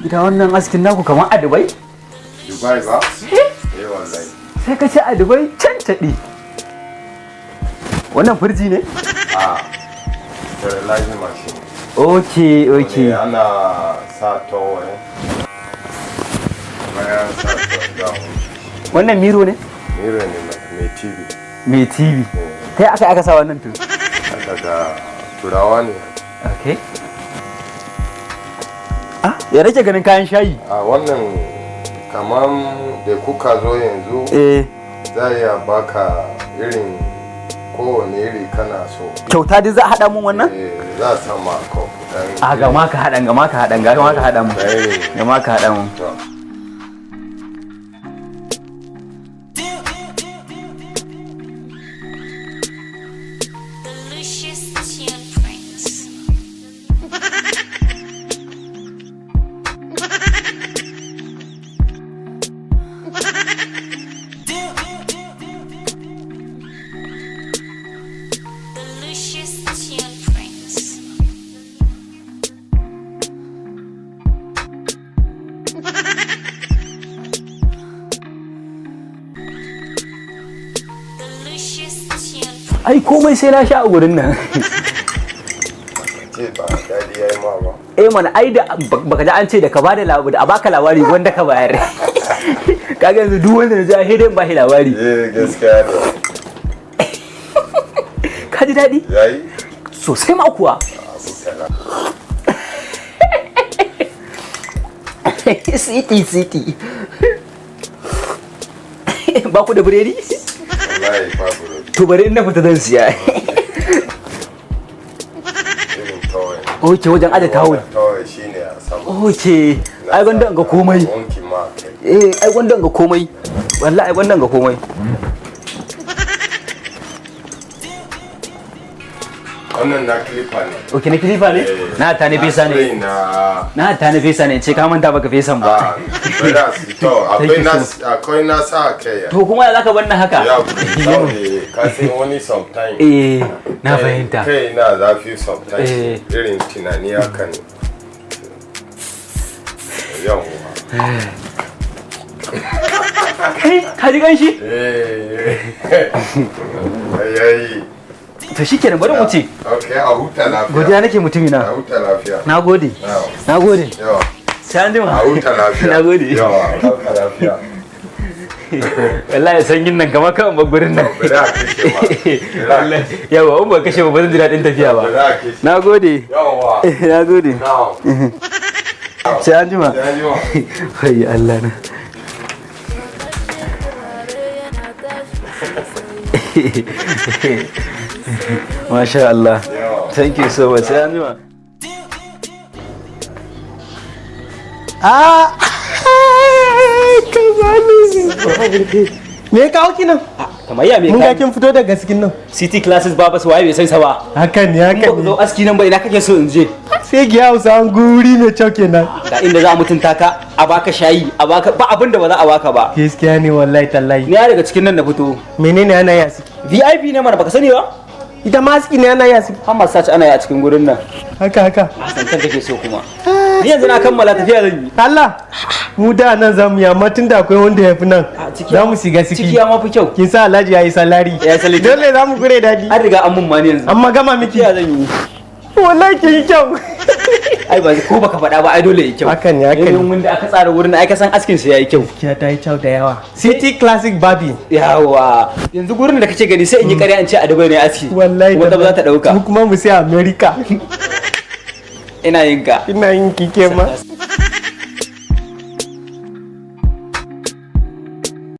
Ita wannan askin naku kamar a Dubai? Dubai ba? Eh wallahi. Sai ka ce a Dubai can taɗi. Wannan firji ne? Sterilizing machine. Okay. Ana sa towel. Bayan sa towel. Wannan miro ne? Miro ne mai TV. Mai TV. Ta aka sa wannan tun? Daga turawa ne. Okay. Ya nake ganin kayan shayi? Wannan kaman da kuka zo yanzu za ya baka irin kowane iri kana so. Kyauta dai za a haɗa mun wannan? Za a sama ko. Gama ka haɗa mun. Gama ka haɗa mun. Ai komai sai na sha a gurin nan. Ce ba dadi yayi ma ba. Mana ai da baka ji an ce da ka bada labari a baka labari wanda ka bayar. Kaga yanzu duk wanda na ji hidin ba shi labari. Gaskiya ne. Ka ji dadi? Yayi. Sosai ma kuwa. Siti. Ba ku da biredi? Wallahi ba biredi. To bari in na fita zan siya. Wajen aje tawul. Tawul shine a sama. Ai gwanda ga komai. Wanki ma kai. Ai gwanda ga komai. Wallahi ai gwanda ga komai. Wannan na clipper ne. Na clipper ne? Na ta ne fesa ne. Na ta ne fesa ne, ce ka manta baka fesan ba. Akwai na sa kai. To kuma zaka bar na haka? Ya ka sai wani sometimes. Na fahimta. Kai na zafi sometimes. Irin tunani haka ne. Yawwa. Ka ji ganshi? Yayi. To shikenan bari mu ce. Okay, a huta lafiya. Godiya nake mutumi na. A huta lafiya. Nagode. Yawa. Sai an jima. A huta lafiya. Nagode. Yawa, a huta lafiya. Wallahi sanyin nan kamar kan gurin nan. Yawa, in ba kashe ba zan ji daɗin tafiya ba. Nagode. Yawa. Nagode. Sai an jima. Wai Allah na. Masha Allah. Thank you so much. Sai an jima. Me ya kawo ki nan? Kamar ya me Mun ga kin fito daga cikin nan. City classes ba su waye bai san sa ba. Hakan ne. Ba zo aski nan ba ina kake so in je? Sai ki hausa an guri mai kyau kenan. Ga inda za a mutunta ka, a baka shayi, a baka ba abin da ba za a baka ba. Gaskiya ne wallahi tallahi. Ni ya daga cikin nan na fito. Menene ana yi a ciki? VIP ne mana baka sani ba? Ita ma ciki ne ana yi a ciki. Har massage ana yi a cikin gurin nan. Haka. San kan kake so kuma. Ni yanzu na kammala tafiya zan yi. Allah. Mu da nan zamu yi amma tunda akwai wanda ya fi nan. Za mu shiga ciki. Ciki ya ma fi kyau. Kin sa Alhaji yayi salari. Ya salari. Dole za mu gure dadi. An riga an mun mani yanzu. Amma gama miki. Tafiya zan yi. Wallahi kin yi kyau. Ai ba ko baka faɗa ba ai dole yi kyau. Hakan ne. Yayin wanda aka tsara wurin ai ka san askin sa yayi kyau. Gaskiya ta yi kyau da yawa. City Classic Barbie. Yawa. Yanzu gurin da kake gani sai in yi ƙarya in ce a Dubai ne aski. Wallahi. Wanda ba za ta dauka. Mu kuma mu sai America. Ina yin ka. Ina yin kike ma.